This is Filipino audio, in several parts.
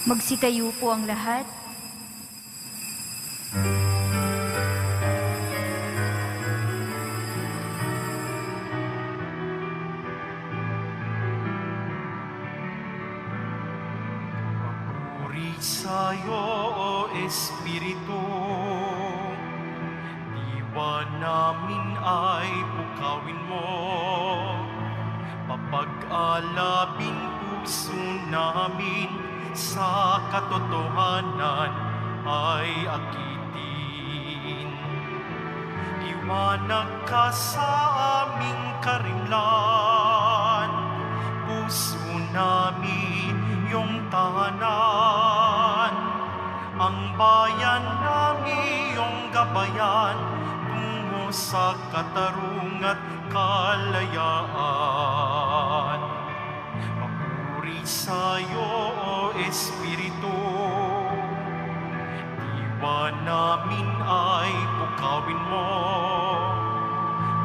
Magsitayo po ang lahat. Papuri sa'yo, O Espiritu, diwa namin ay pukawin mo, papag-alabing puso namin sa katotohanan ay akitin. Liwanag ka sa aming karimlan, puso namin iyong tahanan, ang bayan namin iyong gabayan, tungo sa katarungan at kalayaan. Papuri sa'yo, O Espiritu, diwa namin ay pukawin mo,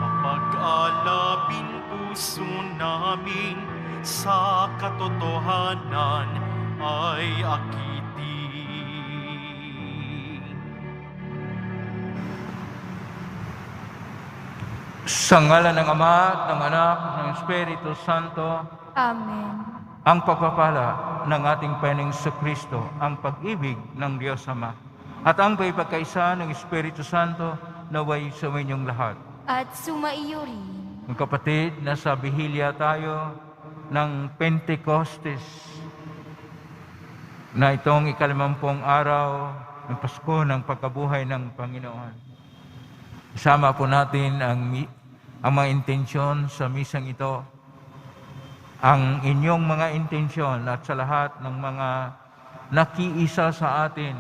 papag-alabin puso namin sa katotohanan ay akitin. Sa ngalan ng Ama at ng Anak at ng Espiritu Santo, Amen. ang pagpapala ng ating Panginoong Kristo, ang pag-ibig ng Diyos Ama, at ang pagkakaisa ng Espiritu Santo naway sa inyong lahat. At sumaiyo rin. Mga kapatid, nasa Bihilya tayo ng Pentecostes, na itong ika-50 araw ng Pasko ng pagkabuhay ng Panginoon. Isama po natin ang mga intensyon sa misang ito, ang inyong mga intensyon at sa lahat ng mga nakiisa sa atin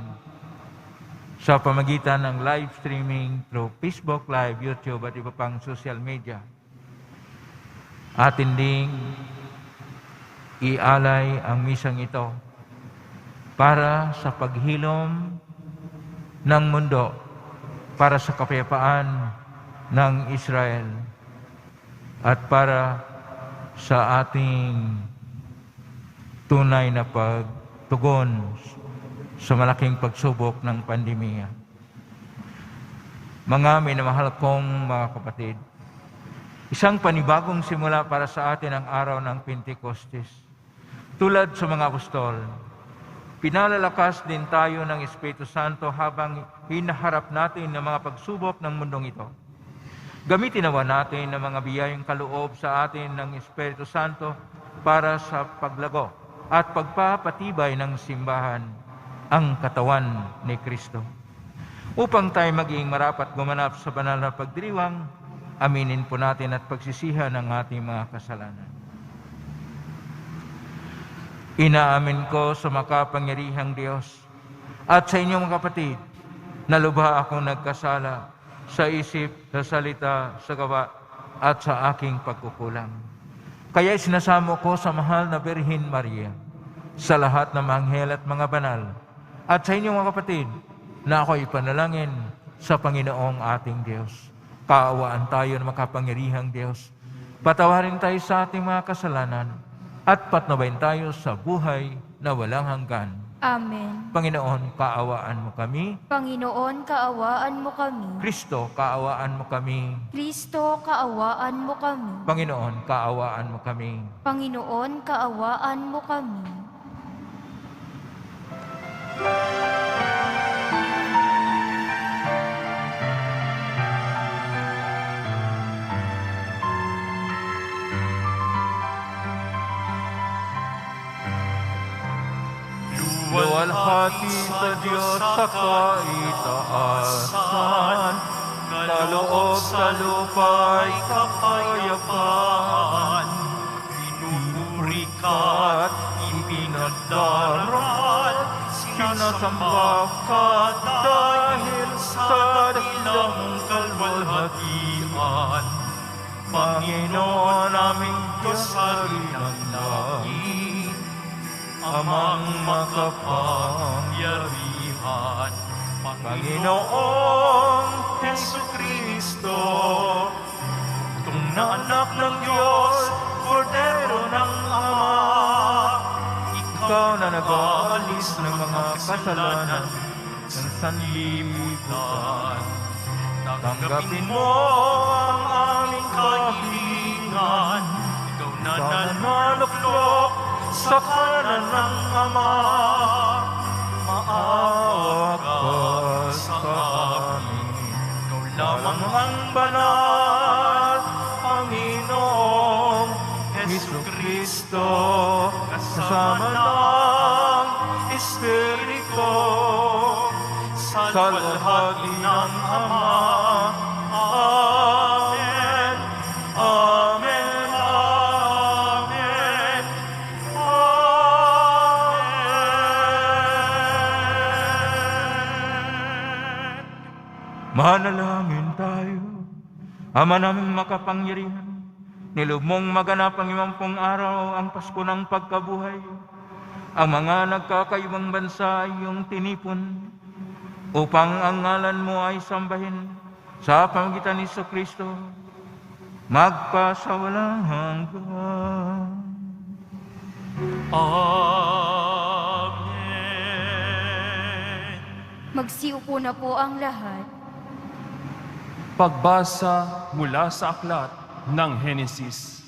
sa pamagitan ng live streaming through Facebook Live, YouTube at iba pang social media. Atin ding ialay ang misang ito para sa paghilom ng mundo, para sa kapayapaan ng Israel, at para sa ating tunay na pagtugon sa malaking pagsubok ng pandemya. Mga minamahal kong mga kapatid, isang panibagong simula para sa atin ang araw ng Pentecostes. Tulad sa mga apostol, pinalalakas din tayo ng Espiritu Santo habang hinaharap natin ang mga pagsubok ng mundong ito. Gamitin nawa natin ang mga biyayang kaloob sa atin ng Espiritu Santo para sa paglago at pagpapatibay ng simbahan, ang katawan ni Kristo. Upang tayo maging marapat gumanap sa banal na pagdiriwang, aminin po natin at pagsisihan ang ating mga kasalanan. Inaamin ko sa makapangyarihang Diyos at sa inyong mga kapatid na lubha akong nagkasala sa isip, sa salita, sa gawa, at sa aking pagkukulang. Kaya sinasamo ko sa mahal na Birhen Maria, sa lahat ng mga anghel at mga banal, at sa inyong mga kapatid, na ako'y ipanalangin sa Panginoong ating Diyos. Kaawaan tayo ng makapangyarihang Diyos. Patawarin tayo sa ating mga kasalanan, at patnubayan tayo sa buhay na walang hanggan. Amen. Panginoon, kaawaan mo kami. Panginoon, kaawaan mo kami. Kristo, kaawaan mo kami. Kristo, kaawaan mo kami. Panginoon, kaawaan mo kami. Panginoon, kaawaan mo kami. Luwalhati sa Diyos sa kaitaasan, kaloob sa lupa'y kapayapaan. Pinupuri ka at ipinagdaral, sinasamba ka dahil sa dakilang kalwalhatian. Panginoon aming Diyos sa ginang langit, Amang makapangyarihan, Panginoong Jesucristo, itong na anak ng Diyos, Kordero ng Ama, ikaw na nag-aalis ng mga kasalanan ng sanlibutan. Tanggapin mo ang aming kahilingan, ikaw na nananaluklok sa kanan ng Ama. Maawa ka sa amin, ikaw lamang ang banal, Panginoong Jesucristo, kasama ng Espiritu, sa luwalhati ng Ama. Amen. Amen. Amen. Amen. Manalangin tayo. Ama naming makapangyarihan, niloob mong maganap ang 50 araw ang Pasko ng pagkabuhay. Ang mga nagkakaibang bansa ay iyong tinipon upang ang ngalan mo ay sambahin sa pamagitan ni Jesucristo magpasawalang hanggan. Amen. Magsiupo na po ang lahat. Pagbasa mula sa aklat ng Henesis.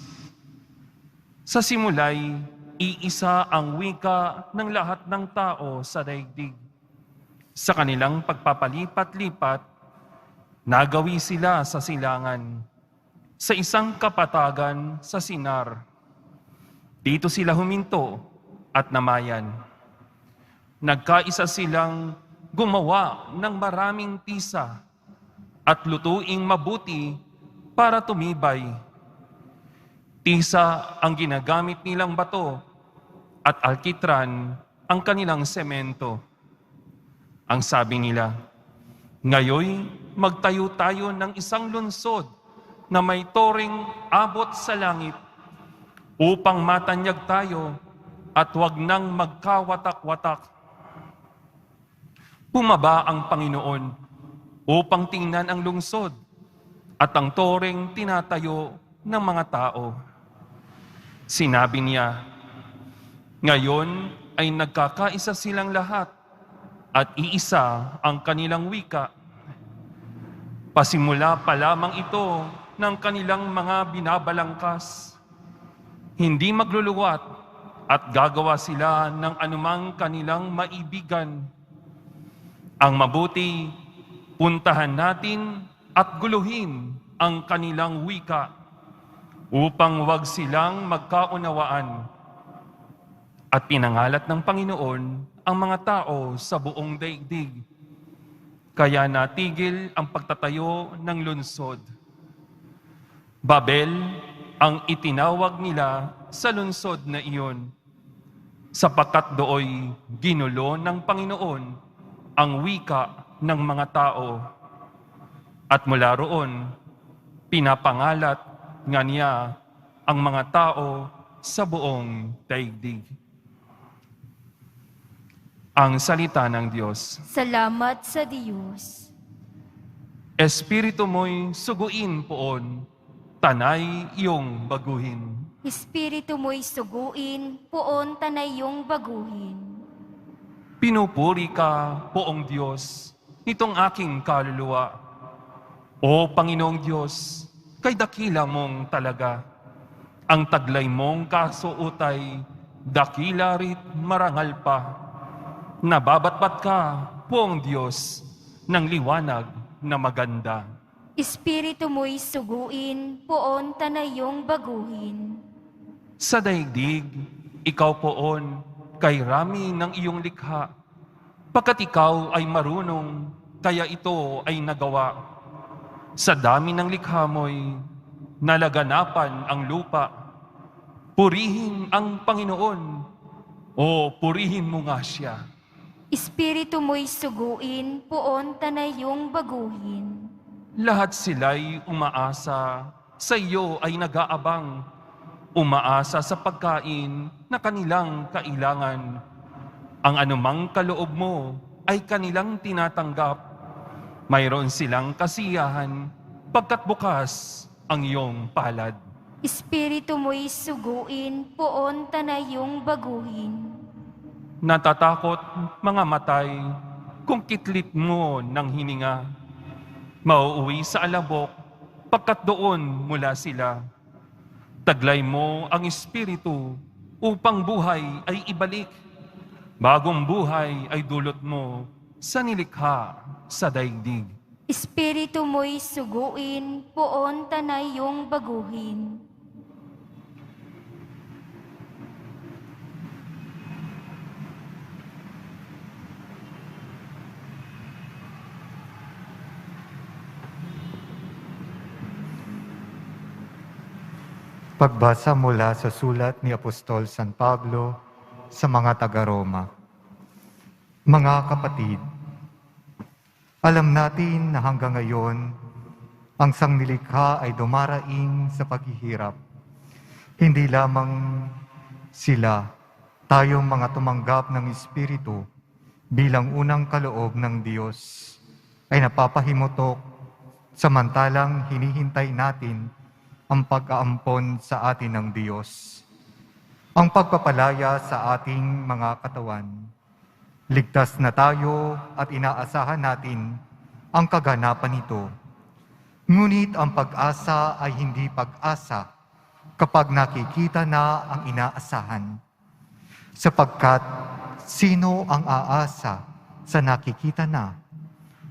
Sa simulay, iisa ang wika ng lahat ng tao sa daigdig. Sa kanilang pagpapalipat-lipat, nagawi sila sa silangan, sa isang kapatagan sa Sinar. Dito sila huminto at namayan. Nagkaisa silang gumawa ng maraming tisa at lutuing mabuti para tumibay. Tisa ang ginagamit nilang bato at alkitran ang kanilang semento. Ang sabi nila, ngayoy magtayo tayo ng isang lungsod na may toring abot sa langit upang matanyag tayo at huwag nang magkawatak-watak. Bumaba ang Panginoon upang tingnan ang lungsod at ang toring tinatayo ng mga tao. Sinabi niya, ngayon ay nagkakaisa silang lahat at iisa ang kanilang wika. Pasimula pa lamang ito ng kanilang mga binabalangkas. Hindi magluluwat at gagawa sila ng anumang kanilang maibigan. Ang mabuti, puntahan natin at guluhin ang kanilang wika upang wag silang magkaunawaan. At pinangalat ng Panginoon ang mga tao sa buong daigdig. Kaya natigil ang pagtatayo ng lungsod. Babel ang itinawag nila sa lungsod na iyon, sapagkat dooy ginulo ng Panginoon ang wika ng mga tao. At mula roon, pinapangalat nga niya ang mga tao sa buong daigdig. Ang salita ng Diyos. Salamat sa Diyos. Espiritu mo'y suguin poon, tanay iyong baguhin. Espiritu mo'y suguin, poon tanay yung baguhin. Pinupuri ka, poong Diyos, nitong aking kaluluwa. O Panginoong Diyos, kay dakila mong talaga. Ang taglay mong kasuutay, dakila rit marangal pa. Nababatbat ka, poong Diyos, ng liwanag na maganda. Espiritu mo'y suguin, poon tanay yung baguhin. Sa daigdig, ikaw poon, kay rami ng iyong likha. Pagkat ikaw ay marunong, kaya ito ay nagawa. Sa dami ng likha mo'y nalaganapan ang lupa. Purihin ang Panginoon, o purihin mo nga siya. Espiritu mo'y suguin, poon tanay yung baguhin. Lahat sila'y umaasa, sa iyo ay nag-aabang. Umaasa sa pagkain na kanilang kailangan. Ang anumang kaloob mo ay kanilang tinatanggap. Mayroon silang kasiyahan, pagkat bukas ang iyong palad. Espiritu mo'y suguin, poon tanay yung baguhin. natatakot mga matay kung kitlit mo ng hininga. Mauuwi sa alabok, pagkat doon mula sila. Taglay mo ang Espiritu upang buhay ay ibalik. Bagong buhay ay dulot mo sa nilikha sa daigdig. Espiritu mo'y suguin, poon tanay yung baguhin. Pagbasa mula sa sulat ni Apostol San Pablo sa mga taga-Roma. Mga kapatid, alam natin na hanggang ngayon, ang sangnilikha ay dumaraing sa paghihirap. Hindi lamang sila, tayong mga tumanggap ng Espiritu bilang unang kaloob ng Diyos, ay napapahimutok samantalang hinihintay natin ang pag-aampon sa atin ng Diyos. Ang pagpapalaya sa ating mga katawan. Ligtas na tayo at inaasahan natin ang kaganapan nito. Ngunit ang pag-asa ay hindi pag-asa kapag nakikita na ang inaasahan. Sapagkat sino ang aasa sa nakikita na?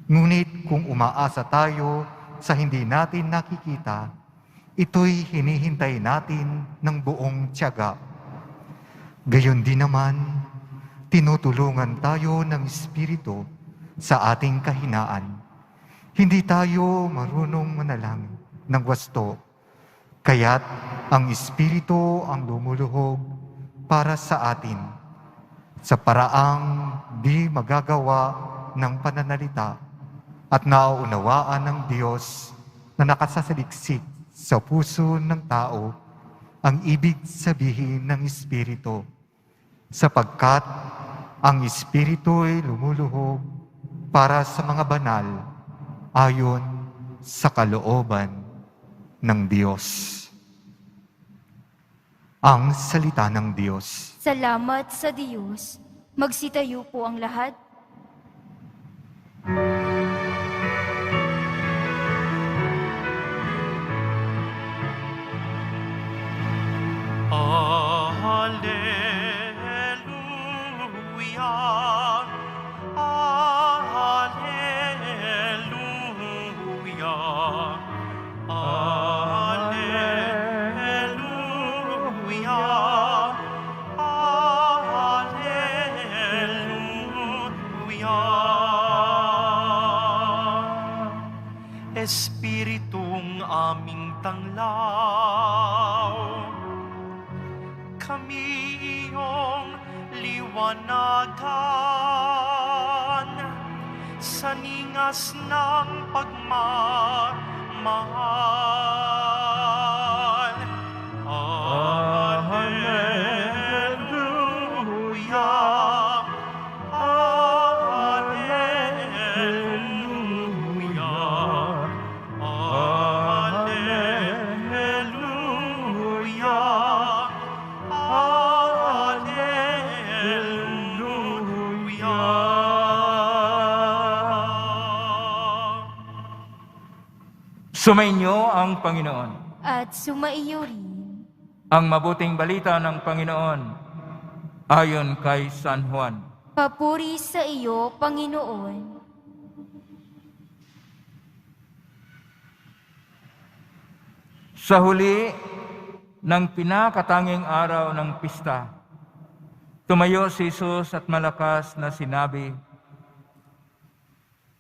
Ngunit kung umaasa tayo sa hindi natin nakikita, ito'y hinihintay natin ng buong tiyaga. Gayon din naman, tinutulungan tayo ng Espiritu sa ating kahinaan. Hindi tayo marunong manalangin ng wasto, kaya't ang Espiritu ang lumuluhog para sa atin sa paraang di magagawa ng pananalita at nauunawaan ng Diyos na nakasasaliksik sa puso ng tao ang ibig sabihin ng Espiritu, sapagkat ang Espiritu ay lumuluhog para sa mga banal ayon sa kalooban ng Diyos. Ang salita ng Diyos. Salamat sa Diyos. Magsitayo po ang lahat. Hallelujah, Hallelujah, Hallelujah, Hallelujah. Espiritong aming tanglaw, kami iyong liwanagan sa ningas ng pagmamahal. Hallelujah, Hallelujah, Hallelujah, Hallelujah. Sumainyo ang Panginoon. At sumaiyo rin. Ang mabuting balita ng Panginoon ayon kay San Juan. Papuri sa iyo, Panginoon. Sa huli ng pinakatanging araw ng pista, tumayo si Jesus at malakas na sinabi,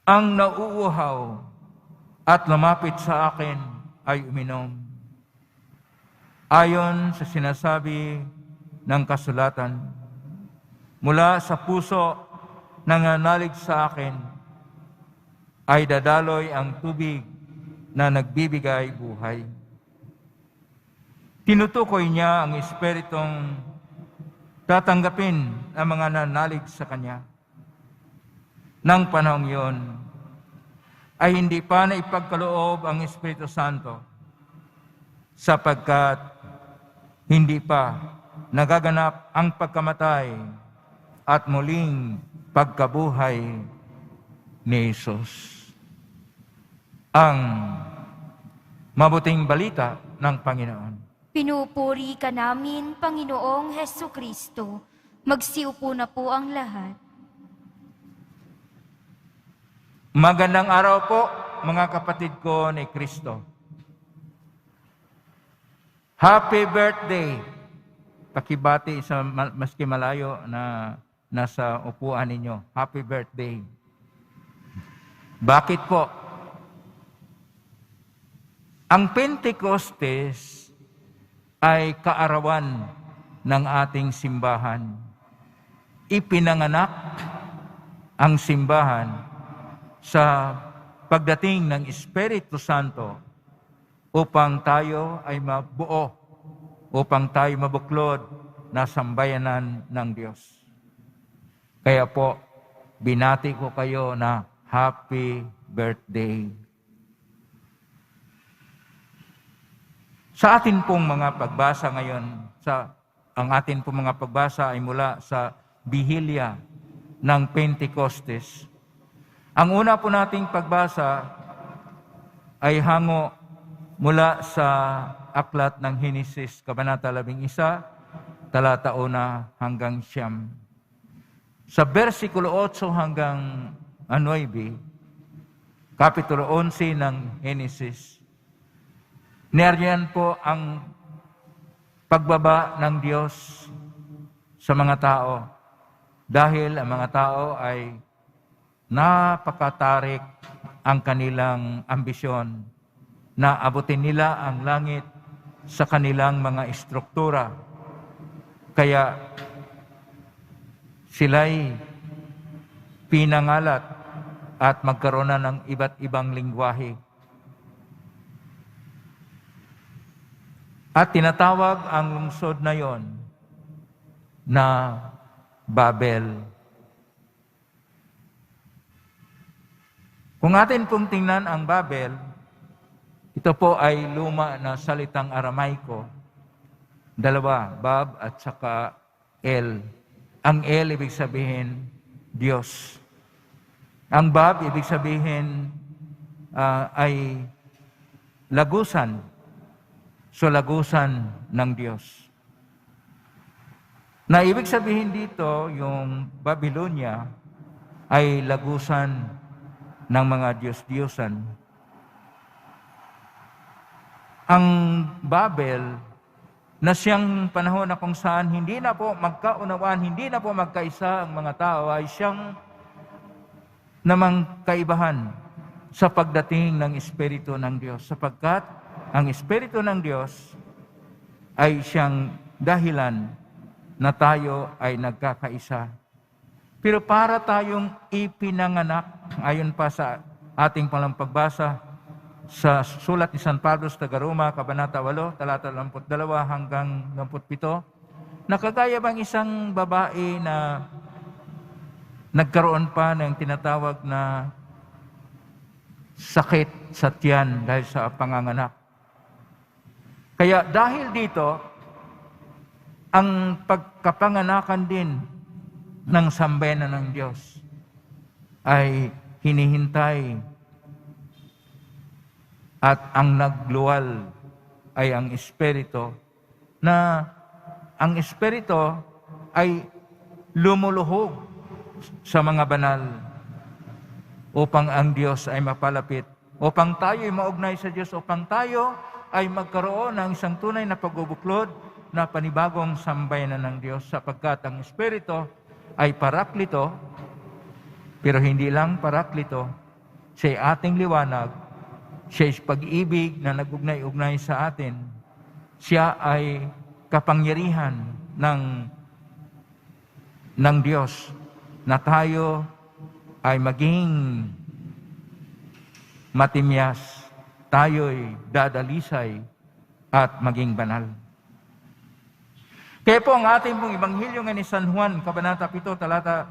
"Ang nauuhaw at lumapit sa akin ay uminom. Ayon sa sinasabi ng kasulatan, mula sa puso nananalig sa akin ay dadaloy ang tubig na nagbibigay buhay." Tinutukoy niya ang Espiritong tatanggapin ang mga nanalig sa Kanya. Nang panahong iyon, ay hindi pa naipagkaloob ang Espiritu Santo sapagkat hindi pa nagaganap ang pagkamatay at muling pagkabuhay ni Jesus. Ang mabuting balita ng Panginoon. Pinupuri ka namin, Panginoong Hesu Kristo. Magsiupo na po ang lahat. Magandang araw po, mga kapatid ko ni Kristo. Happy birthday! Pakibati sa maski malayo na nasa upuan ninyo. Happy birthday! Bakit po? Ang Pentecostes ay kaarawan ng ating simbahan. Ipinanganak ang simbahan sa pagdating ng Espiritu Santo upang tayo ay mabuo, upang tayo mabuklod na sambayanan ng Diyos. Kaya po, binati ko kayo na happy birthday. Sa atin pong mga pagbasa ngayon, ang atin pong mga pagbasa ay mula sa Bihilya ng Pentecostes. Ang una po nating pagbasa ay hango mula sa aklat ng Henesis, Kabanata 11, talata 1 hanggang 9. Sa versikulo 8 hanggang 9, kapitulo 11 ng Henesis, nariyan po ang pagbaba ng Diyos sa mga tao dahil ang mga tao ay napakatarik ang kanilang ambisyon na abutin nila ang langit sa kanilang mga istruktura. Kaya sila'y pinangalat at magkaroon na ng iba't ibang lingwahe. At tinatawag ang lungsod na yon na Babel. Kung atin pong tingnan ang Babel, ito po ay luma na salitang Aramaiko. Dalawa, Bab at saka El. Ang El ibig sabihin Diyos. Ang Bab ibig sabihin ay lagusan. So lagusan ng Diyos. Na ibig sabihin dito, yung Babylonia ay lagusan ng mga Diyos-Diyosan. Ang Babel, na siyang panahon na kung saan hindi na po magkaunawaan, hindi na po magkaisa ang mga tao, ay siyang namang kaibahan sa pagdating ng Espiritu ng Diyos. Sapagkat ang Espiritu ng Diyos ay siyang dahilan na tayo ay nagkakaisa. Pero para tayong ipinanganak, ayon pa sa ating pagbasa sa sulat ni San Pablo sa Taga-Roma, Kabanata 8, talata 22 hanggang 27, nakagaya bang isang babae na nagkaroon pa ng tinatawag na sakit sa tiyan dahil sa panganganak. Kaya dahil dito, ang pagkapanganakan din ng sambayanan ng Diyos ay hinihintay at ang nagluwal ay ang Espiritu, na ang Espiritu ay lumuluhog sa mga banal upang ang Diyos ay mapalapit, upang tayo ay maugnay sa Diyos, upang tayo ay magkaroon ng isang tunay na pagbubuklod na panibagong sambayanan ng Diyos, sapagkat ang Espiritu ay Paraklito, pero hindi lang Paraklito, siya ay ating liwanag, siya ay pag-ibig na nag-ugnay-ugnay sa atin, siya ay kapangyarihan ng Diyos na tayo ay maging matimyas, tayo'y dadalisay at maging banal. Kaya po ang ating pong Ebanghelyo ngayon ni San Juan, Kabanata 7, talata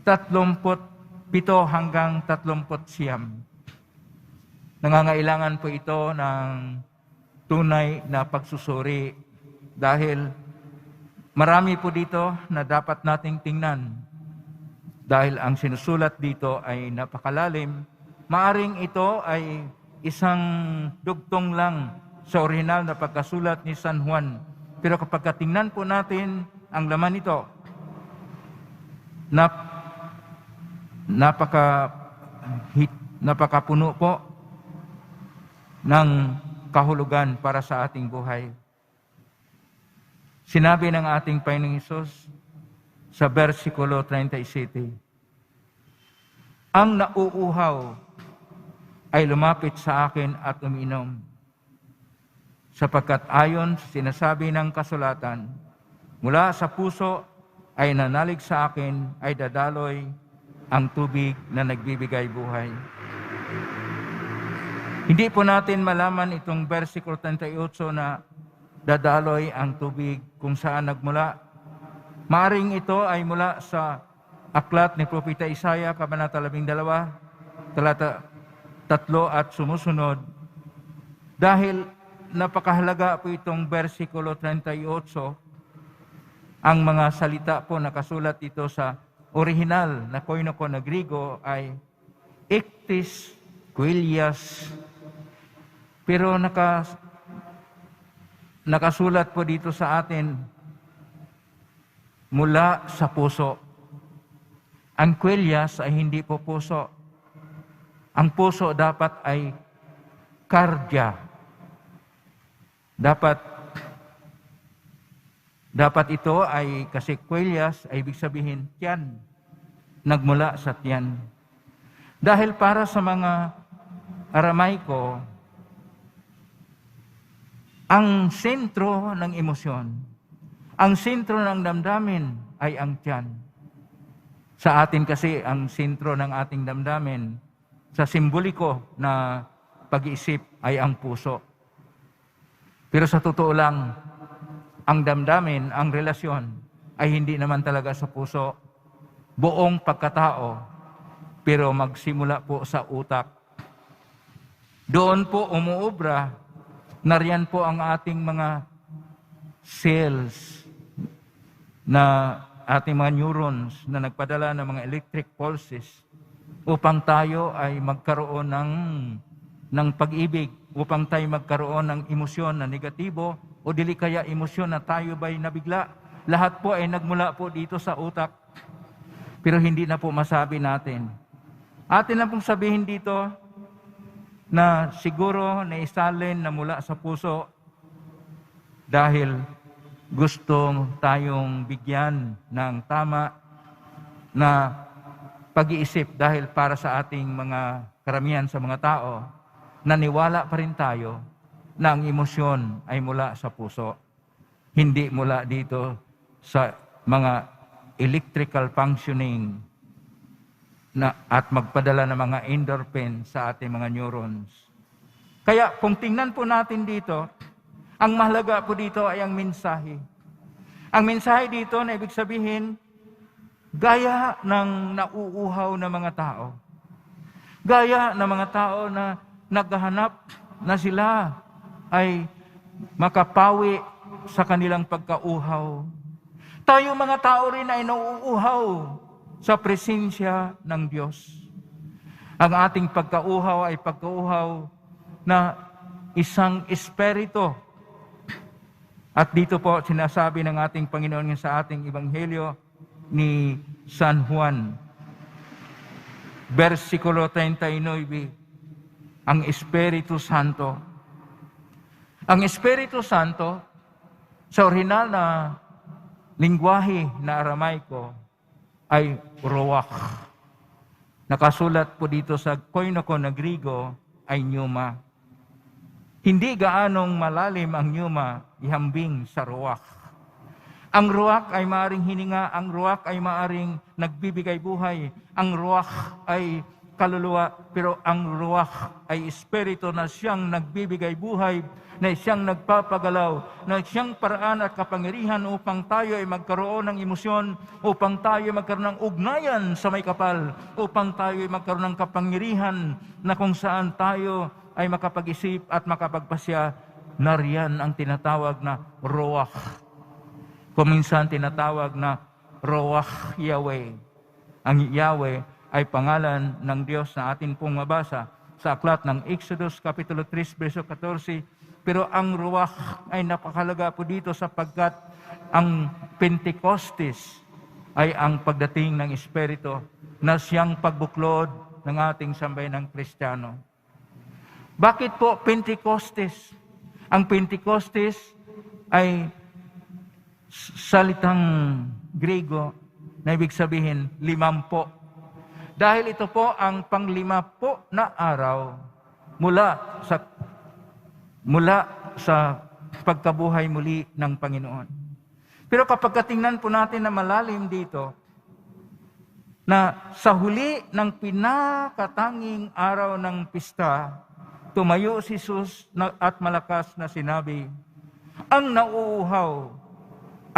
37 hanggang 39. Nangangailangan po ito ng tunay na pagsusuri dahil Marami po dito na dapat nating tingnan dahil ang sinusulat dito ay napakalalim. Maaring ito ay isang dugtong lang sa orihinal na pagkasulat ni San Juan. Pero kapag tingnan po natin ang laman nito, napakapuno po ng kahulugan para sa ating buhay. Sinabi ng ating Panginoong Hesus sa versikulo 37, ang nauuhaw ay lumapit sa akin at uminom, sapagkat ayon sa sinasabi ng kasulatan, mula sa puso ay nanalig sa akin ay dadaloy ang tubig na nagbibigay buhay. Hindi po natin malaman itong versikulo 38 na dadaloy ang tubig kung saan nagmula. Maaring ito ay mula sa aklat ni Propeta Isaiah, Kabanata 12, talata 3 at sumusunod. Dahil napakahalaga po itong versikulo 38, ang mga salita po nakasulat dito sa orihinal na Koinoko na Griego ay Ictis Quilias. Pero nakasulat po dito sa atin, mula sa puso. Ang quilias ay hindi po puso. Ang puso dapat ay kardia. Dapat ito ay, kasi quilias ay ibig sabihin tiyan. Nagmula sa tiyan. Dahil para sa mga Aramaiko, ang sentro ng emosyon, ang sentro ng damdamin ay ang tiyan. Sa atin kasi, ang sentro ng ating damdamin, sa simboliko na pag-iisip ay ang puso. Pero sa totoo lang, ang damdamin, ang relasyon, ay hindi naman talaga sa puso. Buong pagkatao, pero magsimula po sa utak. Doon po umuobra. Nariyan po ang ating mga cells na ating mga neurons na nagpadala ng mga electric pulses upang tayo ay magkaroon ng pag-ibig, upang tayo magkaroon ng emosyon na negatibo o dili kaya emosyon na tayo ba'y nabigla. Lahat po ay nagmula po dito sa utak. Pero hindi na po masabi natin. Atin lang pong sabihin dito, na siguro naisalin na mula sa puso dahil gusto tayong bigyan ng tama na pag-iisip dahil para sa ating mga karamihan sa mga tao, naniwala pa rin tayo na ang emosyon ay mula sa puso. Hindi mula dito sa mga electrical functioning at magpadala ng mga endorphin sa ating mga neurons. Kaya kung tingnan po natin dito, ang mahalaga po dito ay ang mensahe. Ang mensahe dito na ibig sabihin, gaya ng nauuhaw na mga tao. Gaya ng mga tao na naghahanap na sila ay makapawi sa kanilang pagkauhaw. Tayo mga tao rin ay nauuhaw sa presensya ng Diyos. Ang ating pagkauhaw ay pagkauhaw na isang espiritu. At dito po sinasabi ng ating Panginoon sa ating Ebanghelyo ni San Juan, versikulo 39, ang Espiritu Santo. Ang Espiritu Santo, sa orihinal na lingwahe na Aramaiko, ay ruach. Nakasulat po dito sa Koinoko na Griego ay pneuma. Hindi gaanong malalim ang pneuma, ihambing sa ruach. Ang ruach ay maaring hininga, ang ruach ay maaring nagbibigay buhay, ang ruach ay kaluluwa, pero ang ruach ay espiritu na siyang nagbibigay buhay, na siyang nagpapagalaw, na siyang paraan at kapangyarihan upang tayo ay magkaroon ng emosyon, upang tayo ay magkaroon ng ugnayan sa may kapal, upang tayo ay magkaroon ng kapangyarihan na kung saan tayo ay makapag-isip at makapagpasya. Nariyan ang tinatawag na ruach. Kuminsan tinatawag na Ruach Yahweh. Ang Yahweh ay pangalan ng Diyos na atin pong mabasa sa aklat ng Exodus Kapitulo 3, verso 14. Pero ang Ruach ay napakalaga po dito sapagkat ang Pentecostes ay ang pagdating ng Espiritu na siyang pagbuklod ng ating sambayanang Kristiyano. Bakit po Pentecostes? Ang Pentecostes ay salitang Grego na ibig sabihin 50. Dahil ito po ang pang-50 na araw mula sa pagkabuhay muli ng Panginoon. Pero kapag tingnan po natin na malalim dito, na sa huli ng pinakatanging araw ng pista, tumayo si Jesus at malakas na sinabi, "Ang nauuhaw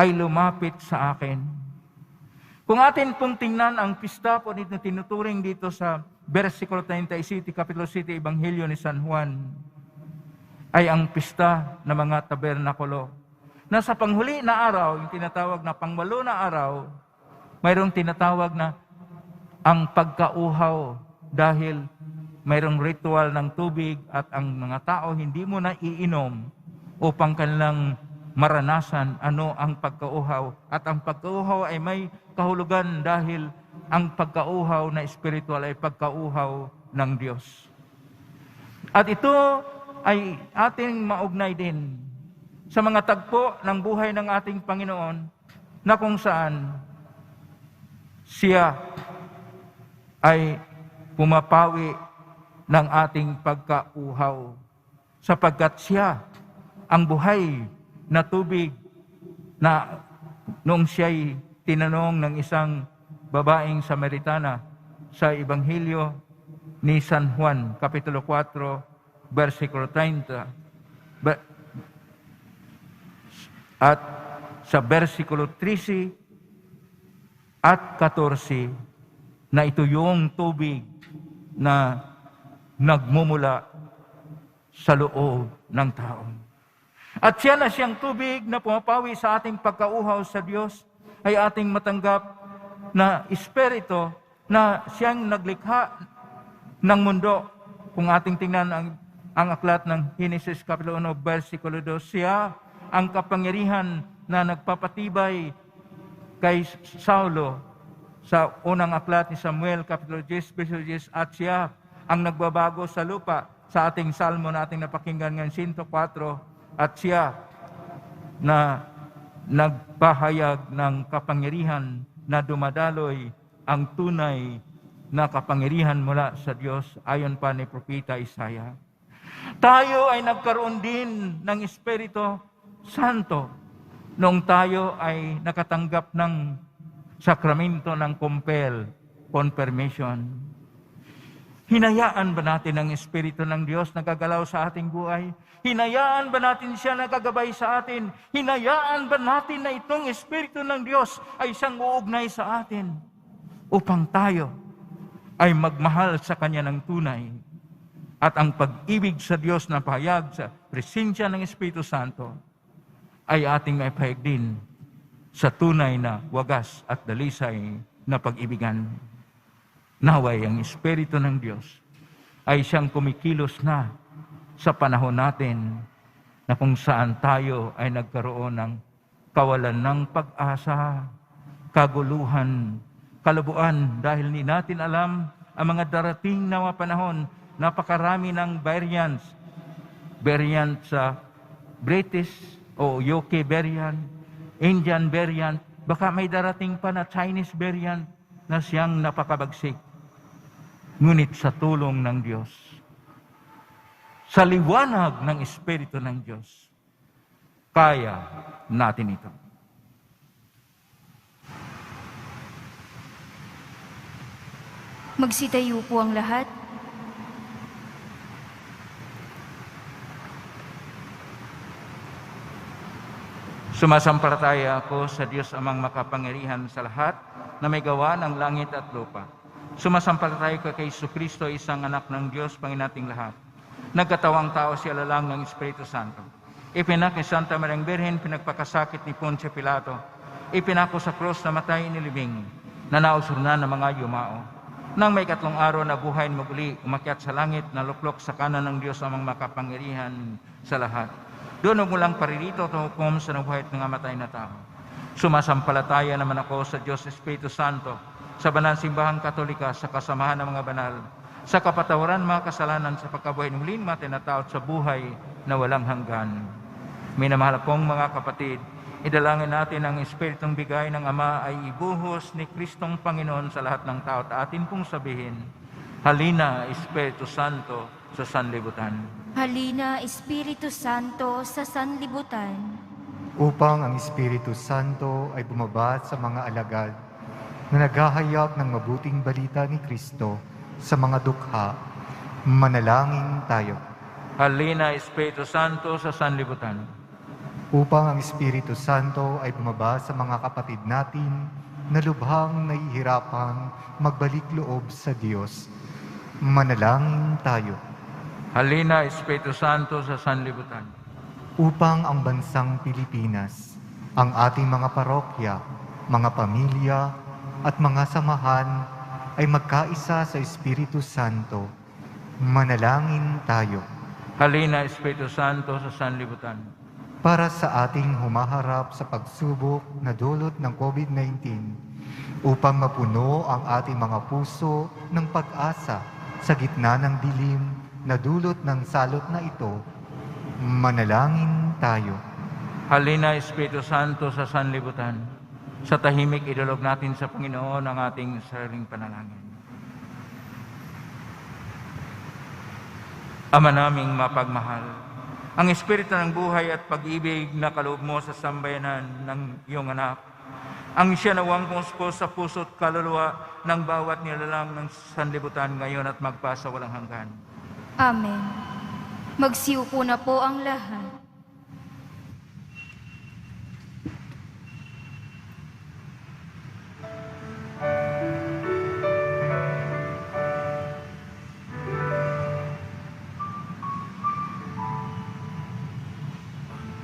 ay lumapit sa akin." Kung atin pong tingnan ang pista po dito tinuturing dito sa versikulo 37, Kapitulo 7, Ebanghelyo ni San Juan, ay ang pista ng mga tabernakulo. Na sa panghuli na araw, yung tinatawag na pangwalo na araw, mayroong tinatawag na ang pagkauhaw dahil mayroong ritual ng tubig at ang mga tao hindi mo na iinom upang kanilang maranasan ano ang pagkauhaw. At ang pagkauhaw ay may kahulugan dahil ang pagkauhaw na spiritual ay pagkauhaw ng Diyos. At ito ay ating maugnay din sa mga tagpo ng buhay ng ating Panginoon na kung saan siya ay pumapawi ng ating pagkauhaw sapagkat siya ang buhay na tubig na noong siya'y tinanong ng isang babaeng Samaritana sa Ebanghelyo ni San Juan, Kapitulo 4, versikulo 30. At sa versikulo 13 at 14, na ito yung tubig na nagmumula sa loob ng tao. At siya na siyang tubig na pumapawi sa ating pagkauhaw sa Diyos ay ating matanggap na Espiritu na siyang naglikha ng mundo. Kung ating tingnan ang aklat ng Genesis Kapitulo 1, versikulo 2, siya ang kapangyarihan na nagpapatibay kay Saulo sa unang aklat ni Samuel, Kapitulo 10, verso 10, at siya ang nagbabago sa lupa sa ating salmo na ating napakinggan ngayon, 104, at siya na nagpahayag ng kapangyarihan na dumadaloy ang tunay na kapangyarihan mula sa Diyos ayon pa ni Propeta Isaiah. Tayo ay nagkaroon din ng Espiritu Santo noong tayo ay nakatanggap ng sakramento ng confirmation. Hinayaan ba natin ang Espiritu ng Diyos na gagalaw sa ating buhay? Hinayaan ba natin siya na gagabay sa atin? Hinayaan ba natin na itong Espiritu ng Diyos ay siyang uugnay sa atin upang tayo ay magmahal sa Kanya ng tunay? At ang pag-ibig sa Diyos na pahayag sa presensya ng Espiritu Santo ay ating maipahayag din sa tunay na wagas at dalisay na pag-ibigan. Naway ang Espiritu ng Diyos ay siyang kumikilos na sa panahon natin na kung saan tayo ay nagkaroon ng kawalan ng pag-asa, kaguluhan, kalabuan dahil hindi natin alam ang mga darating na mga panahon. Napakarami ng variant sa British o UK variant, Indian variant, baka may darating pa na Chinese variant na siyang napakabagsik. Ngunit sa tulong ng Diyos, sa liwanag ng Espiritu ng Diyos, kaya natin ito. Magsitayo po ang lahat. Sumasampalataya ako sa Diyos amang makapangyarihan sa lahat na may gawa ng langit at lupa. Sumasampalataya ko kay Jesucristo, isang anak ng Diyos, Panginoon nating lahat. Nagkatawang tao siya lalang ng Espiritu Santo. Ipinak ni Santa Mariang Birhen, pinagpakasakit ni Poncio Pilato. Ipinako sa krus na matay nilibing, na nausurnan ng mga yumao. Nang may 3 araw na buhay muli, umakyat sa langit, naluklok sa kanan ng Diyos amang makapangyarihan sa lahat. Doon mulang paririto at hukom sa nabuhay at mga matay na tao. Sumasampalataya naman ako sa Diyos Espiritu Santo, sa banal simbahang Katolika, sa kasamahan ng mga banal, sa kapatawaran mga kasalanan, sa pagkabuhay ng muling mga tinatao at sa buhay na walang hanggan. Minamahal kong mga kapatid, idalangin natin ang Espiritong bigay ng Ama ay ibuhos ni Kristong Panginoon sa lahat ng tao at atin pong sabihin, halina Espiritu Santo sa sanlibutan. Halina, Espiritu Santo, sa sanlibutan. Upang ang Espiritu Santo ay bumaba sa mga alagad na naghahayag ng mabuting balita ni Kristo sa mga dukha, manalangin tayo. Halina Espiritu Santo sa sanlibutan. Upang ang Espiritu Santo ay bumaba sa mga kapatid natin na lubhang nahihirapang magbalik loob sa Diyos, manalangin tayo. Halina Espiritu Santo sa sanlibutan. Upang ang bansang Pilipinas, ang ating mga parokya, mga pamilya, at mga samahan ay magkaisa sa Espiritu Santo, manalangin tayo. Halina Espiritu Santo sa sanlibutan. Para sa ating humaharap sa pagsubok na dulot ng COVID-19, upang mapuno ang ating mga puso ng pag-asa sa gitna ng dilim na dulot ng salot na ito, manalangin tayo. Halina Espiritu Santo sa sanlibutan. Sa tahimik idulog natin sa Panginoon ang ating sariling panalangin. Ama naming mapagmahal, ang Espiritu ng buhay at pag-ibig na kaloob mo sa sambayanan ng iyong anak, ang siya nawang puspos sa puso't kaluluwa ng bawat nilalang ng sanlibutan ngayon at magpasa walang hanggan. Amen. Magsiupo na po ang lahat.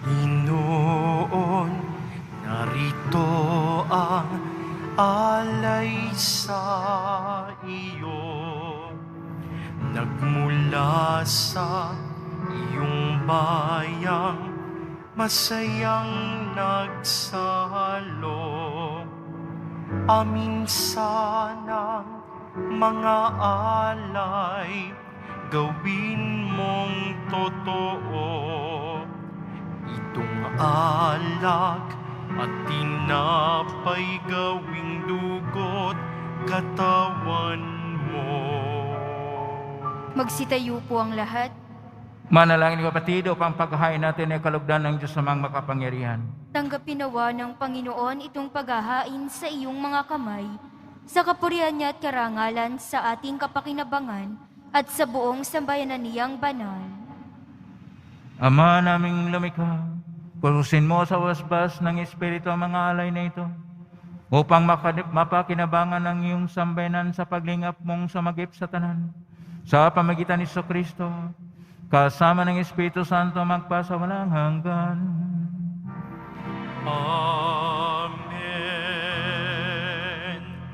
Panginoon, narito ang alay sa iyo, nagmula sa iyong bayang masayang nagsalo. Amin sanang mga alay, gawin mong totoo. Itong alak at tinapay gawing dugo't katawan mo. Magsitayo po ang lahat. Manalangin kapatid upang paghahain natin ay kalugdan ng Diyos amang makapangyarihan. Tanggapin nawa ng Panginoon itong paghahain sa iyong mga kamay, sa kapurihan niya at karangalan sa ating kapakinabangan at sa buong sambayanan niyang banal. Ama naming lumikha, purusin mo sa wasbas ng Espiritu ang mga alay na ito, upang mapakinabangan ng iyong sambayanan sa paglingap mong sumagip sa tanan. Sa pamagitan ni Kristo, kasama ng Espiritu Santo magpasa walang hanggan. Amen.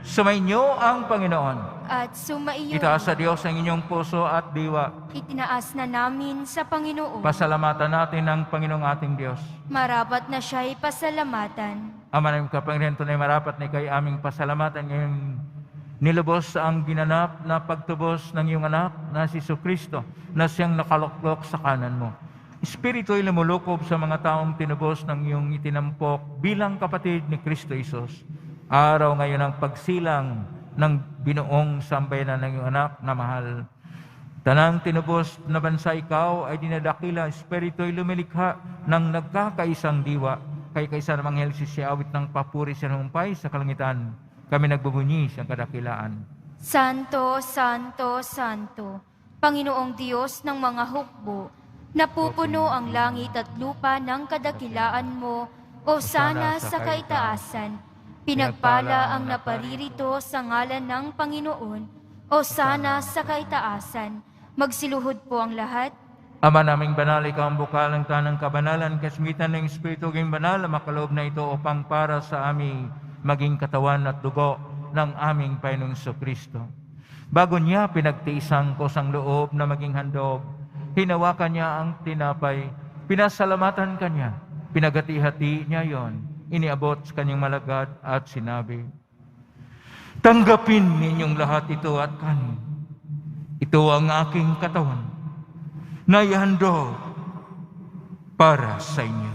Sumainyo ang Panginoon. At sumaiyo, Itaas sa Diyos ang inyong puso at diwa. itinaas na namin sa Panginoon. Pasalamatan natin ang Panginoong ating Diyos. Marapat na siya'y pasalamatan. Ama ng kapangyarihan, tunay marapat na kay aming pasalamatan ngayong nilubos ang ginanap na pagtubos ng iyong anak na si Kristo na siyang nakaluklok sa kanan mo. Espiritu'y lumulukob sa mga taong tinubos ng iyong itinampok bilang kapatid ni Kristo Isus. Araw ngayon ang pagsilang ng binuong sambayanan ng iyong anak na mahal. Tanang tinubos na bansa ikaw ay dinadakila, Espiritu'y lumilikha ng nagkakaisang diwa. Kay kaisa namang Anghel awit ng papuri sa humpay sa kalangitan. Kami nagbubunyi sa kadakilaan. Santo, Santo, Santo, Panginoong Diyos ng mga hukbo, napupuno ang langit at lupa ng kadakilaan mo, o sana sa kaitaasan. Pinagpala ang naparirito sa ngalan ng Panginoon, o sana sa kaitaasan. Magsiluhod po ang lahat. Ama naming banal, ikaw ang bukal ng tanang kabanalan, kasmitan ng Espiritu ng banal na makaloob na ito upang para sa aming maging katawan at dugo ng aming Panginoong Kristo. Bago niya pinagtiisang kusang loob na maging handog, hinawakan niya ang tinapay, pinasalamatan kanya, pinagati-hati niya yon, iniabot sa kanyang malagad at sinabi, "Tanggapin ninyong lahat ito at kanin. Ito ang aking katawan, na ihandog para sa inyo."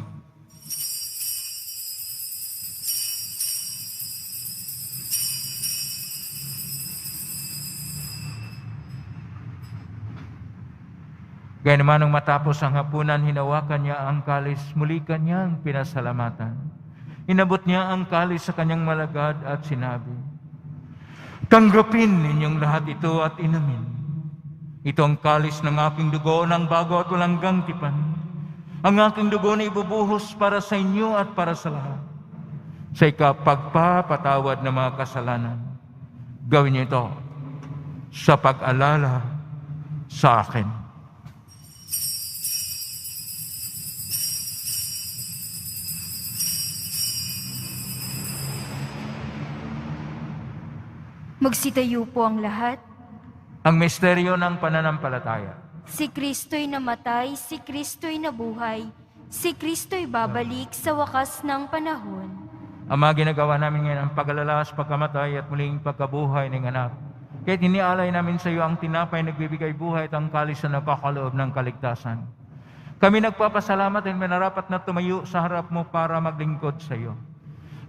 Gaya naman nung matapos ang hapunan, hinawakan niya ang kalis, muli kanyang pinasalamatan. Inabot niya ang kalis sa kanyang malagad at sinabi, "Tanggapin ninyong lahat ito at inumin. Ito ang kalis ng aking dugo ng bago at walang hanggang tipan. Ang aking dugo na ibubuhos para sa inyo at para sa lahat. Sa ikapagpapatawad ng mga kasalanan. Gawin niyo ito sa pag-alala sa akin." Magsitayo po ang lahat. Ang misteryo ng pananampalataya. Si Kristo'y namatay, si Kristo'y nabuhay, si Kristo'y babalik sa wakas ng panahon. Ama, ginagawa namin ngayon ang pag-alala sa pagkamatay at muling pagkabuhay ng anak. Kaya't inialay namin sa iyo ang tinapay nagbibigay buhay at ang kalis na nagkakaloob ng kaligtasan. Kami nagpapasalamat at minarapat na tumayo sa harap mo para maglingkod sa iyo.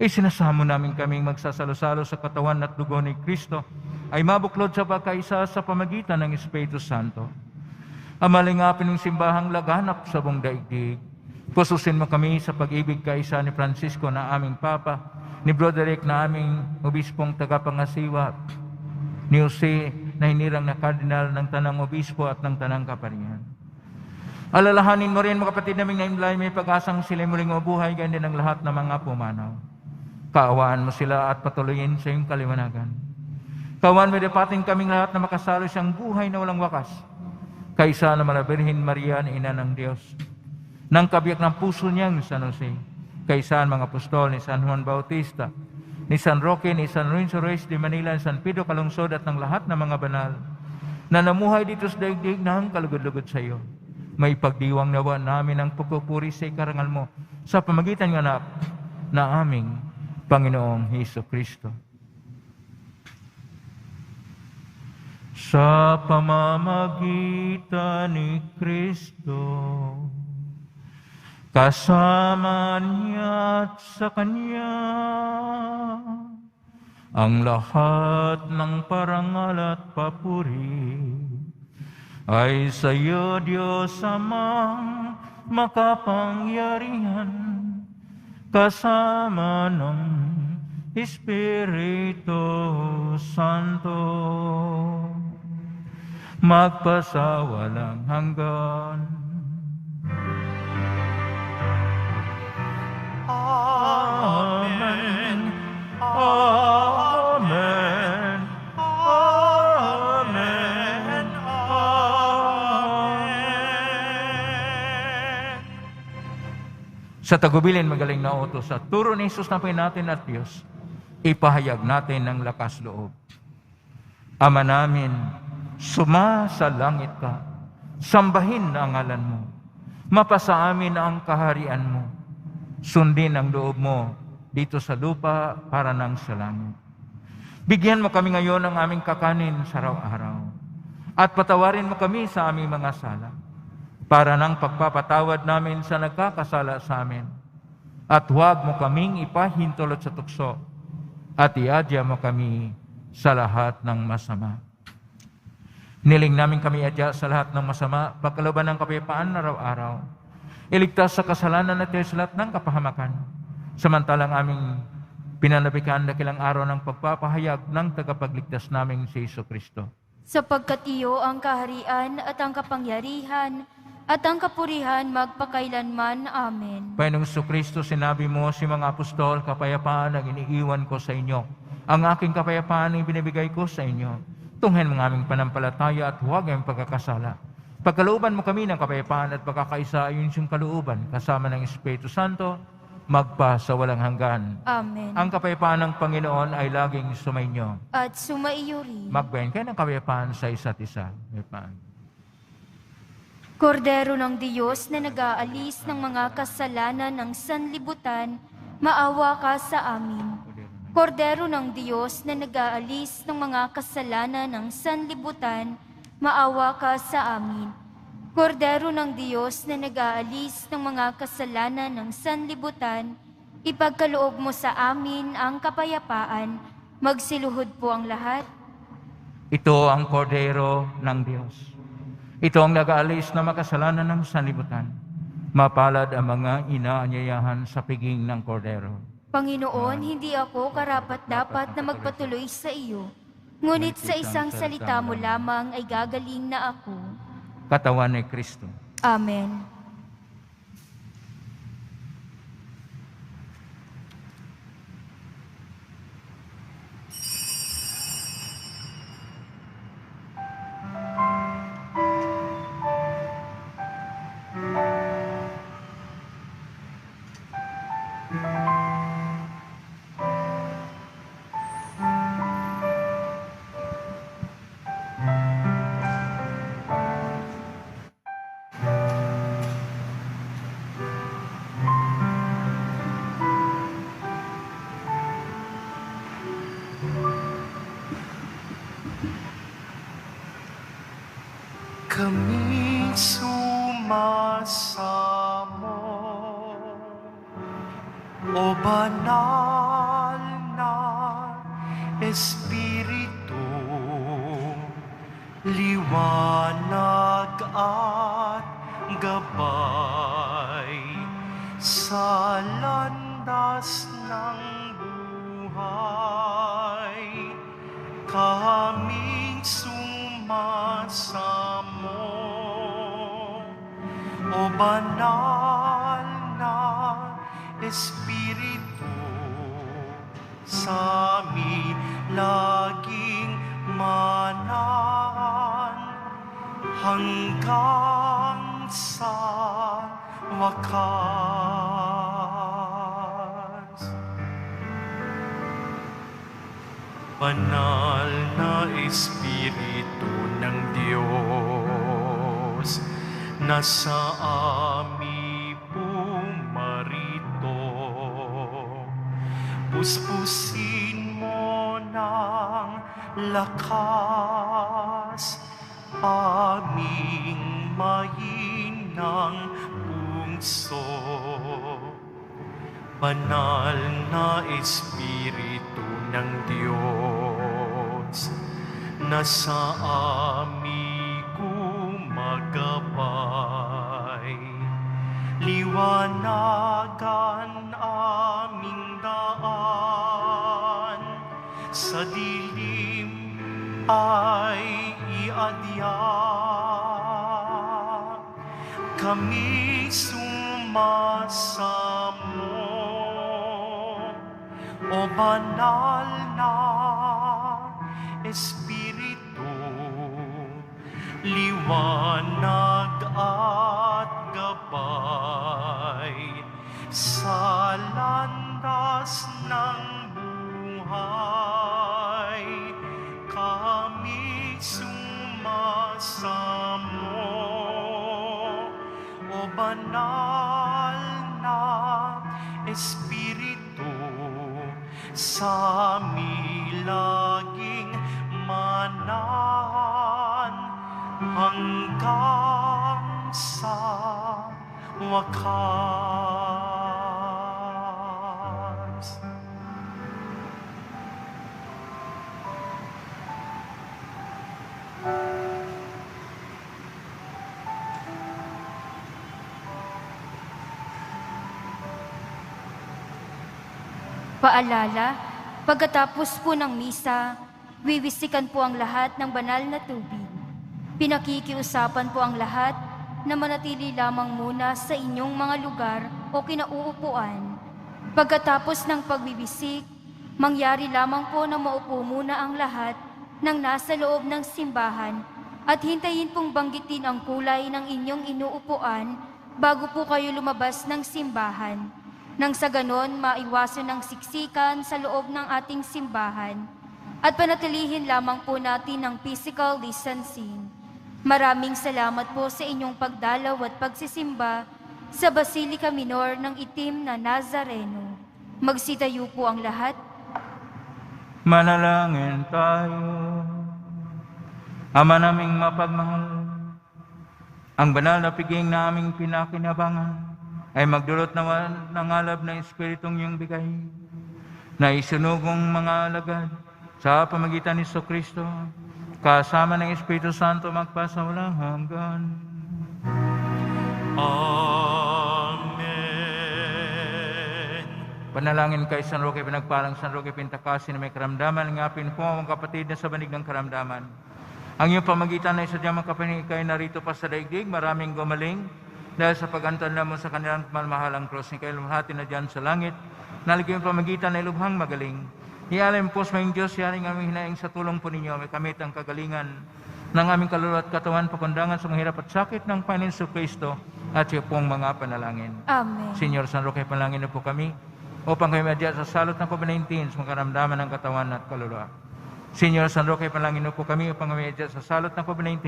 Isinasamo namin kaming magsasalo-salo sa katawan at dugo ni Kristo ay mabuklod sa pagkaisa sa pamagitan ng Espiritu Santo. Amalingapin ng simbahang laganap sa buong daigdig. Pususin mo kami sa pag-ibig kaisa ni Francisco na aming Papa, ni Broderick na aming Obispong tagapangasiwa, ni Jose na hinirang na Kardinal ng Tanang Obispo at ng Tanang Kaparian. Alalahanin mo rin mga kapatid naming naimlay, may pag-asang sila muling mabuhay, ganyan din ang lahat ng mga pumanaw. Kaawaan mo sila at patuloyin sa iyong kaliwanagan. Kaawaan mo dapatin kaming lahat na makasalo siyang buhay na walang wakas. Kaisa na Birhen Maria na Ina ng Diyos. Nang kabiyak ng puso niyang San Jose. Kaisa ang mga apostol ni San Juan Bautista, ni San Roque, ni San Lorenzo Reyes de Manila, ni San Pedro Calungsod at ng lahat ng mga banal na namuhay dito sa daigdig ng kalugod-lugod sa iyo. May pagdiwang nawa namin ang pagpupuri sa ikarangal mo sa pamagitan ng anak na aming Panginoong Hesus Kristo. Sa pamamagitan ni Kristo, kasama niya at sa Kanya, ang lahat ng parangal at papuri ay sa iyo, Diyos Amang makapangyarihan, kasama ng Espiritu Santo, magpasawalang hanggan. Amen. Amen. Amen. Amen. Sa tagubilin magaling na utos sa turo ni Jesus na natin at Diyos, ipahayag natin ng lakas loob. Ama namin, suma sa langit ka, sambahin ang ngalan mo, mapasa amin ang kaharian mo, sundin ang loob mo dito sa lupa para nang sa langit. Bigyan mo kami ngayon ng aming kakanin sa araw-araw, at patawarin mo kami sa aming mga sala, para nang pagpapatawad namin sa nagkakasala sa amin, at huwag mo kaming ipahintulot sa tukso, at iadya mo kami sa lahat ng masama. Niling namin kami adya sa lahat ng masama, pagkalooban ng kapayapaan araw-araw. Iligtas sa kasalanan at sa lahat ng kapahamakan. Samantalang aming pinanabikan na kilang araw ng pagpapahayag ng tagapagligtas naming si Hesus Kristo. Sapagkat iyo ang kaharian at ang kapangyarihan at ang kapurihan magpakailanman. Amen. Panginoong Hesus Kristo, sinabi mo si mga apostol, kapayapaan ang iniiwan ko sa inyo. Ang aking kapayapaan ang binibigay ko sa inyo. Tunghen mga aming panampalataya at huwag ang pagkakasala. Pagkalooban mo kami ng kapayapaan at pagkakaisa ayon sa kalooban, kasama ng Espiritu Santo, magpa sa walang hanggan. Amen. Ang kapayapaan ng Panginoon ay laging sumainyo. At sumaiyo rin. Magbayan kayo ng kapayapaan sa isa't isa. Kapayapaan. Kordero ng Diyos na nag-aalis ng mga kasalanan ng sanlibutan, maawa ka sa amin. Kordero ng Diyos na nag-aalis ng mga kasalanan ng sanlibutan, maawa ka sa amin. Kordero ng Diyos na nag-aalis ng mga kasalanan ng sanlibutan, ipagkaloob mo sa amin ang kapayapaan. Magsiluhod po ang lahat. Ito ang kordero ng Diyos. Ito ang nag-aalis ng makasalanan ng sanlibutan. Mapalad ang mga inaanyayahan sa piging ng kordero. Panginoon, hindi ako karapat-dapat na magpatuloy sa iyo. Ngunit sa isang salita mo lamang ay gagaling na ako. Katawan ni Kristo. Amen. Kami sumasamo, O banal na Espiritu, liwanag at gabay sa landas ng buhay. Kaming sumasamo, O banal na Espiritu, sa amin laging manahan hanggang sa wakas. Banal na Espiritu ng Diyos, nasa amin pumarito. Puspusin mo ng lakas aming mahinang puso. Banal na Espiritu ng Diyos, nasa amin gumagabay. Liwanagan aming daan, sa dilim ay iadya. Kami sumasamo, O banal na Espiritu, liwanag at gabay sa landas ng buhay. Kami sumasamo, O banal na Espiritu, sa amin laging manahan hanggang sa wakas. Paalala, pagkatapos po ng misa, wiwisikan po ang lahat ng banal na tubig. Pinakikiusapan po ang lahat na manatili lamang muna sa inyong mga lugar o kinauupuan. Pagkatapos ng pagbibisik, mangyari lamang po na maupo muna ang lahat ng nasa loob ng simbahan at hintayin pong banggitin ang kulay ng inyong inuupuan bago po kayo lumabas ng simbahan. Nang sa ganon, maiwasan ang siksikan sa loob ng ating simbahan at panatilihin lamang po natin ang physical distancing. Maraming salamat po sa inyong pagdalaw at pagsisimba sa Basilica Minor ng Itim na Nazareno. Magsitayo po ang lahat. Manalangin tayo. Ama naming mapagmahal, ang banal na piging na aming pinakinabangan ay magdulot naman ng alab na Espiritong iyong bigay, na isunugong mga alagad sa pamagitan ni Kristo, kasama ng Espiritu Santo magpasa walang hanggan. Amen. Panalangin kay San Roque, pinagpalang San Roque Pintakasi na may karamdaman, ngapin po ang kapatid na sa banig ng karamdaman. Ang iyong pamagitan ay sadyang makapanig kay narito pa sa daigdig, maraming gumaling dahil sa pag-antala mo sa kanilang malmahalang cross ni kayo lumahati na dyan sa langit, naligay yung pamagitan ay lubhang magaling. Ialay po sa mga Diyos, yaring aming hinaing sa tulong po ninyo, may kamit ang kagalingan ng aming kaluluwa at katawan, pakundangan sa mga hirap at sakit ng Panginoon Kristo at siya pong mga panalangin. Amen. Senyor San Roque, panalangin na po kami upang kayo madya sa salot ng COVID-19 sa mga karamdaman ng katawan at kaluluwa. Senyor San Roque, panalangin na po kami upang kayo madya sa salot ng COVID-19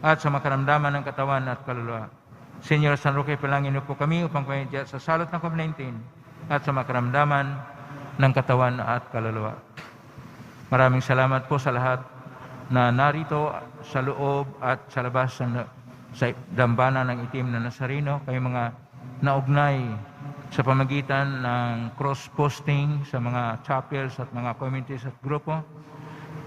at sa mga karamdaman ng katawan at kaluluwa. Senyor San Roque, panalangin na po kami upang kayo madya sa salot ng COVID-19 at sa mga karamdaman ng katawan at kaluluwa. Maraming salamat po sa lahat na narito sa loob at sa labas sa dambana ng Itim na Nazareno, kayo mga naugnay sa pamagitan ng cross-posting sa mga chapels at mga communities at grupo,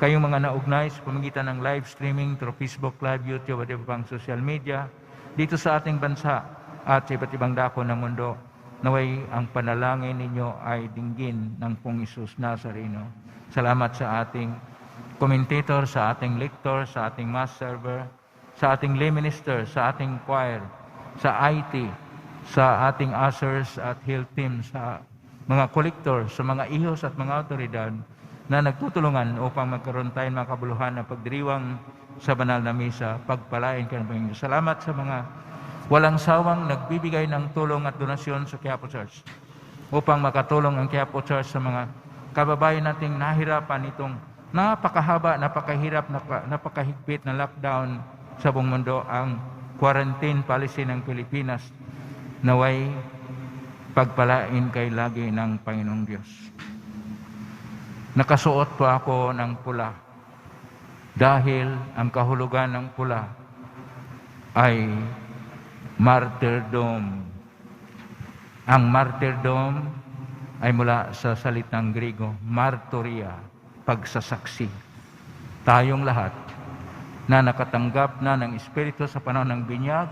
kayong mga naugnay sa pamagitan ng live streaming through Facebook Live, YouTube at iba pang social media dito sa ating bansa at sa iba't ibang dako ng mundo. Naway ang panalangin ninyo ay dinggin ng Pong Isus Nazareno. Salamat sa ating commentator, sa ating lector, sa ating mass server, sa ating lay minister, sa ating choir, sa IT, sa ating ushers at health team, sa mga collector, sa mga ihos at mga autoridad na nagtutulungan upang magkaroon tayo ng makabuluhan na pagdiriwang sa banal na misa. Pagpalain ka ng Panginoon. Salamat sa mga walang sawang nagbibigay ng tulong at donasyon sa Quiapo Church upang makatulong ang Quiapo Church sa mga kababayan nating nahirapan itong napakahaba, napakahirap, napakahigpit na lockdown sa buong mundo, ang quarantine policy ng Pilipinas. Naway pagpalain kay lagi ng Panginoong Diyos. Nakasuot po ako ng pula dahil ang kahulugan ng pula ay martyrdom. Ang martyrdom ay mula sa salitang Griego, martoria, pagsasaksi. Tayong lahat na nakatanggap na ng Espiritu sa panahon ng binyag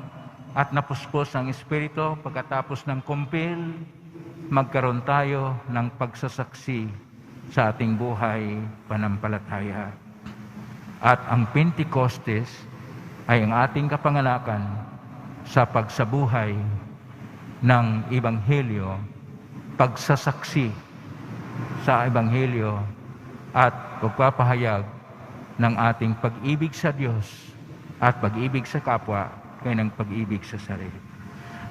at napuspos ang Espiritu pagkatapos ng kumpil, magkaroon tayo ng pagsasaksi sa ating buhay panampalataya. At ang Pentecostes ay ang ating kapanganakan sa pagsabuhay ng Ebanghelyo, pagsasaksi sa Ebanghelyo at pagpapahayag ng ating pag-ibig sa Diyos at pag-ibig sa kapwa kaya ng pag-ibig sa sarili.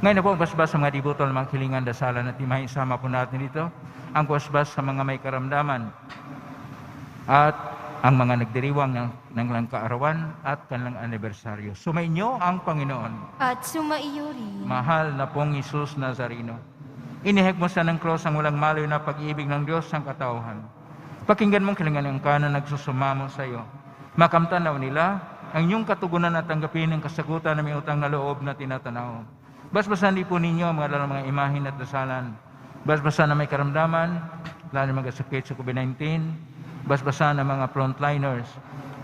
Ngayon na po, basbas sa mga dibutol, mga kilingan, dasalan at timahin, sama po natin dito ang basbas sa mga may karamdaman at ang mga nagdiriwang ng kaarawan at kanilang anibersaryo. Sumainyo ang Panginoon. At sumaiyo rin. Mahal na pong Isus Nazareno, inihek mo sa ng cross ang walang maloy na pag-ibig ng Diyos ang katauhan. Pakinggan mong kilingan ang kanan nagsusumamo sa iyo. Makamtanaw nila ang inyong katugunan at tanggapin ang kasagutan na may utang na loob na tinatanaw. Basbasan din po ninyo mga lalang mga imahin at dasalan. Basbasan na may karamdaman, lalo mga sakit sa COVID-19, basbasan ng mga frontliners,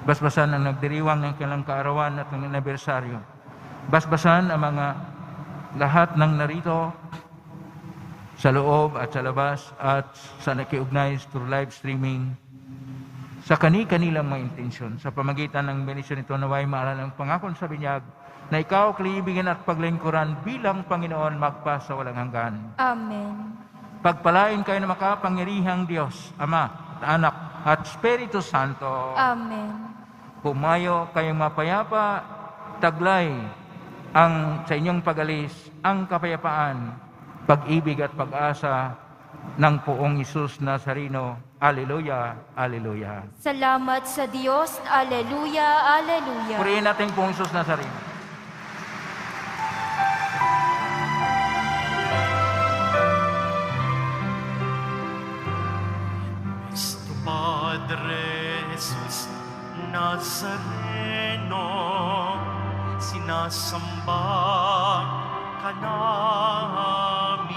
basbasan ang nagdiriwang ng kanilang kaarawan at ng anibersaryo, basbasan ang mga lahat ng narito sa loob at sa labas at sa nakiugnay through live streaming sa kanilang mga intensyon. Sa pamagitan ng benisyon ito, naway maalala ng pangakon sa binyag na ikaw kaibigan at paglingkuran bilang Panginoon magpa sa walang hanggan. Amen. Pagpalain kayo na makapangyarihang Diyos, Ama, Anak, at Espiritu Santo. Amen. Pumayo kayong mapayapa, taglay ang sa inyong pag-alis, ang kapayapaan, pag-ibig at pag-asa ng poong Isus Nazareno. Alleluia, alleluia. Salamat sa Diyos. Alleluia, alleluia. Purihin natin poong Isus Nazareno. Nuestro Padre Jesus Nazareno, sinasamba ka namin.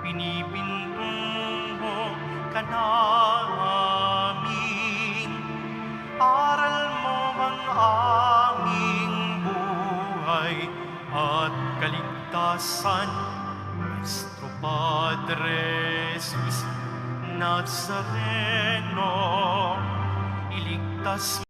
Pinipintungo ka namin. Aral mo ang aming buhay at kaligtasan. Nuestro Padre Jesus Nazareno, iligtas